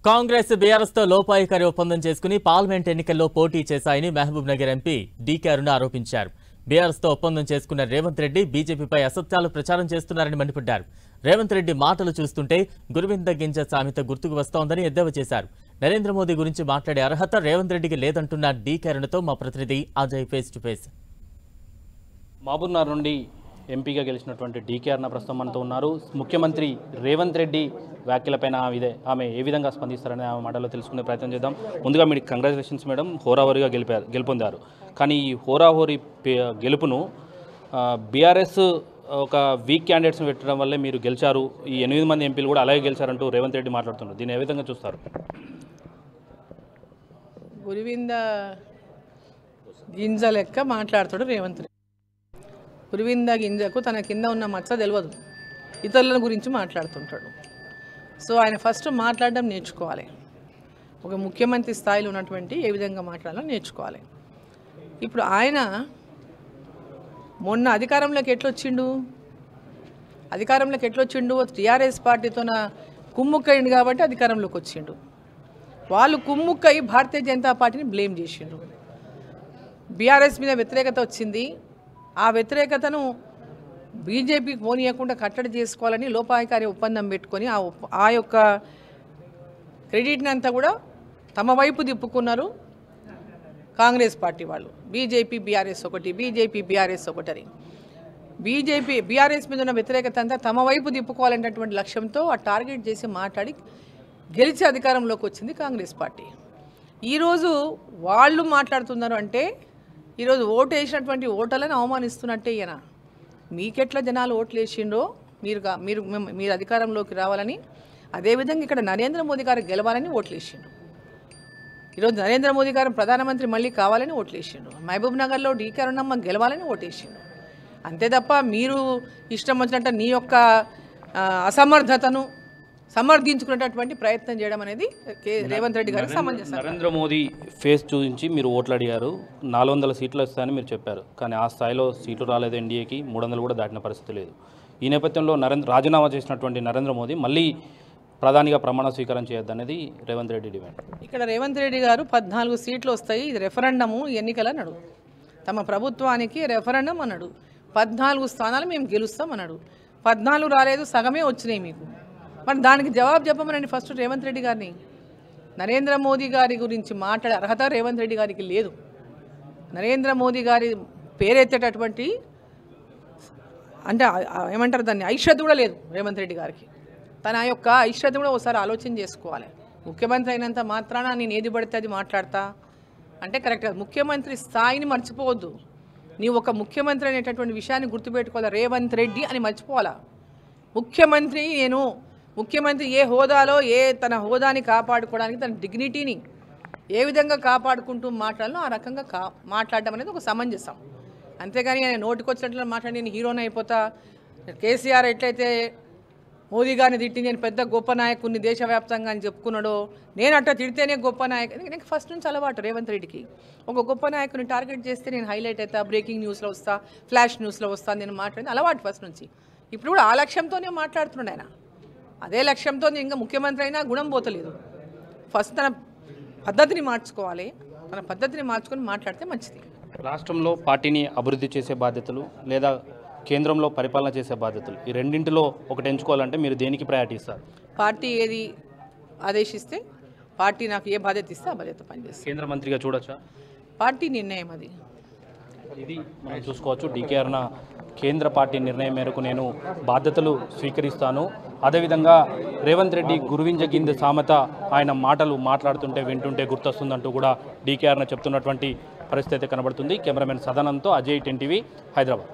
Congress BRS తో లోపాయికారి ఒప్పందం చేసుకుని పార్లమెంట్ ఎన్నికల్లో పోటీ చేశాయని మహబూబ్ నగర్ ఎంపీ డీకే అరుణ ఆరోపించారు. బీఆర్ఎస్ తో ఒప్పందం చేసుకున్న రేవంత్ రెడ్డి బీజేపీపై అసత్యాలు ప్రచారం చేస్తున్నారని మండిపడ్డారు. రేవంత్ రెడ్డి మాటలు చూస్తుంటే గురువింద గింజ సామెత గుర్తుకు వస్తోందని ఎద్దేవా చేశారు. నరేంద్ర మోదీ గురించి మాట్లాడే అర్హత రేవంత్ రెడ్డికి లేదంటున్న డీకే అరుణతో మా ప్రతినిధి Ajay face to face. Mahabubnagar నుండి ఎంపీగా గెలిచినటువంటి డీకే అరుణ ప్రస్తుతం మనతో ఉన్నారు. ముఖ్యమంత్రి రేవంత్ రెడ్డి వ్యాఖ్యలపైన ఆమె ఏ విధంగా స్పందిస్తారనే ఆమె మాటలో తెలుసుకునే ప్రయత్నం చేద్దాం. ముందుగా మీకు కంగ్రాచులేషన్స్ మేడం, హోరాహోరీగా గెలుపొందారు. కానీ ఈ హోరాహోరీ గెలుపును బీఆర్ఎస్ ఒక వీక్ క్యాండిడేట్స్ని పెట్టడం వల్లే మీరు గెలిచారు, ఈ 8 మంది ఎంపీలు కూడా అలాగే గెలిచారంటూ రేవంత్ రెడ్డి మాట్లాడుతున్నారు. దీన్ని ఏ విధంగా చూస్తారు? గురువింద గింజ లెక్క మాట్లాడుతాడు రేవంత్ రెడ్డి. గురువింద గింజకు తన కింద ఉన్న మచ్చ తెలియదు, ఇతరుల గురించి మాట్లాడుతుంటాడు. సో ఆయన ఫస్ట్ మాట్లాడడం నేర్చుకోవాలి. ఒక ముఖ్యమంత్రి స్థాయిలో ఉన్నటువంటి ఏ విధంగా మాట్లాడాలో నేర్చుకోవాలి. ఇప్పుడు ఆయన మొన్న అధికారంలోకి ఎట్లొచ్చిండు టీఆర్ఎస్ పార్టీతోన కుమ్ముక్కయిండు కాబట్టి అధికారంలోకి వచ్చిండు. వాళ్ళు కుమ్ముక్కై భారతీయ జనతా పార్టీని బ్లేమ్ చేసిండు. బీఆర్ఎస్ మీద వ్యతిరేకత వచ్చింది, ఆ వ్యతిరేకతను బీజేపీకి పోనీయకుండా కట్టడి చేసుకోవాలని లోపాయికారి ఒప్పందం పెట్టుకొని ఆ యొక్క క్రెడిట్ని అంతా కూడా తమ వైపు తిప్పుకున్నారు కాంగ్రెస్ పార్టీ వాళ్ళు. బీజేపీ బీఆర్ఎస్ ఒకటని బీఆర్ఎస్ మీద ఉన్న వ్యతిరేకత అంతా తమ వైపు తిప్పుకోవాలనేటువంటి లక్ష్యంతో ఆ టార్గెట్ చేసి మాట్లాడి గెలిచి అధికారంలోకి వచ్చింది కాంగ్రెస్ పార్టీ. ఈరోజు వాళ్ళు మాట్లాడుతున్నారు అంటే ఈరోజు ఓటు వేసినటువంటి ఓటర్లను అవమానిస్తున్నట్టే. ఈయన మీకెట్లా జనాలు ఓట్లు వేసిండో మీరు అధికారంలోకి రావాలని, అదేవిధంగా ఇక్కడ నరేంద్ర మోదీ గారు గెలవాలని ఓట్లు వేసిండు. ఈరోజు నరేంద్ర మోదీ గారు ప్రధానమంత్రి మళ్ళీ కావాలని ఓట్లు వేసిండు. మహబూబ్ నగర్లో డీకే అరుణమ్మ గెలవాలని ఓటేసిండు. అంతే తప్ప మీరు ఇష్టం వచ్చినట్టు నీ యొక్క అసమర్థతను సమర్థించుకునేటటువంటి ప్రయత్నం చేయడం అనేది రేవంత్ రెడ్డి గారికి సమంజసం. నరేంద్ర మోదీ ఫేస్ చూపించి మీరు ఓట్లు అడిగారు, 400 సీట్లు వస్తాయని మీరు చెప్పారు. కానీ ఆ స్థాయిలో సీట్లు రాలేదు ఎన్డీఏకి, 300 కూడా దాటిన పరిస్థితి లేదు. ఈ నేపథ్యంలో రాజీనామా చేసినటువంటి నరేంద్ర మోదీ మళ్ళీ ప్రధానిగా ప్రమాణ స్వీకారం చేయొద్దనేది రేవంత్ రెడ్డి డిమాండ్. ఇక్కడ రేవంత్ రెడ్డి గారు 14 సీట్లు వస్తాయి, ఇది రెఫరెండము ఎన్నికలు అన్నాడు. తమ ప్రభుత్వానికి రెఫరెండం అన్నాడు. 14 స్థానాలు మేము గెలుస్తాం అన్నాడు. 14 రాలేదు, సగమే వచ్చినాయి మీకు. మరి దానికి జవాబు చెప్పమనండి ఫస్ట్ రేవంత్ రెడ్డి గారిని. నరేంద్ర మోదీ గారి గురించి మాట్లాడే అర్హత రేవంత్ రెడ్డి గారికి లేదు. నరేంద్ర మోదీ గారి పేరెత్తేటటువంటి అంటే ఏమంటారు దాన్ని ఐశ్వర్యత కూడా లేదు రేవంత్ రెడ్డి గారికి. తన యొక్క ఐశ్వర్యత కూడా ఒకసారి ఆలోచన చేసుకోవాలి. ముఖ్యమంత్రి అయినంత మాత్రాన నేను ఏది పడితే అది మాట్లాడతా అంటే కరెక్ట్ కాదు. ముఖ్యమంత్రి స్థాయిని మర్చిపోవద్దు. నీవు ఒక ముఖ్యమంత్రి అనేటటువంటి విషయాన్ని గుర్తుపెట్టుకోవాలి. రేవంత్ రెడ్డి అని మర్చిపోవాలా. ముఖ్యమంత్రి ఏ హోదాలో తన హోదాని కాపాడుకోవడానికి తన డిగ్నిటీని ఏ విధంగా కాపాడుకుంటూ మాట్లాడాలో ఆ రకంగా మాట్లాడడం అనేది ఒక సమంజసం. అంతేగాని ఆయన నోటికొచ్చినట్లు మాట్లాడి నేను హీరోని అయిపోతా, కేసీఆర్ ఎట్లయితే మోదీ గారిని తిట్టి నేను పెద్ద గొప్ప నాయకుడిని దేశవ్యాప్తంగా అని చెప్పుకున్నాడో, నేను అట్లా తిడితేనే గొప్ప నాయకుని. నాకు ఫస్ట్ నుంచి అలవాటు రేవంత్ రెడ్డికి. ఒక గొప్ప నాయకుని టార్గెట్ చేస్తే నేను హైలైట్ అవుతా, బ్రేకింగ్ న్యూస్లో వస్తా, ఫ్లాష్ న్యూస్లో వస్తా, నేను మాట్లాడింది అలవాటు ఫస్ట్ నుంచి. ఇప్పుడు కూడా ఆ లక్ష్యంతోనే మాట్లాడుతున్నాడు ఆయన. అదే లక్ష్యంతో ఇంకా ముఖ్యమంత్రి అయినా గుణం పోతలేదు. ఫస్ట్ తన పద్ధతిని మార్చుకోవాలి. తన పద్ధతిని మార్చుకొని మాట్లాడితే మంచిది. రాష్ట్రంలో పార్టీని అభివృద్ధి చేసే బాధ్యతలు లేదా కేంద్రంలో పరిపాలన చేసే బాధ్యతలు, ఈ రెండింటిలో ఒకటి ఎంచుకోవాలంటే మీరు దేనికి ప్రయారిటీ ఇస్తారు? పార్టీ ఏది ఆదేశిస్తే, పార్టీ నాకు ఏ బాధ్యత ఇస్తే ఆ బాధ్యత పనిచేస్తుంది. కేంద్ర మంత్రిగా చూడొచ్చా? పార్టీ నిర్ణయం అది. ఇది మనం చూసుకోవచ్చు. డీకే అరుణ కేంద్ర పార్టీ నిర్ణయం మేరకు నేను బాధ్యతలు స్వీకరిస్తాను. అదేవిధంగా రేవంత్ రెడ్డి గురువింజ గింజ సామెత ఆయన మాటలు మాట్లాడుతుంటే వింటుంటే గుర్తొస్తుందంటూ కూడా డీకే అరుణ చెప్తున్నటువంటి పరిస్థితి కనబడుతుంది. కెమెరామెన్ సదానంద్తో అజయ్, 10 టీవీ, హైదరాబాద్.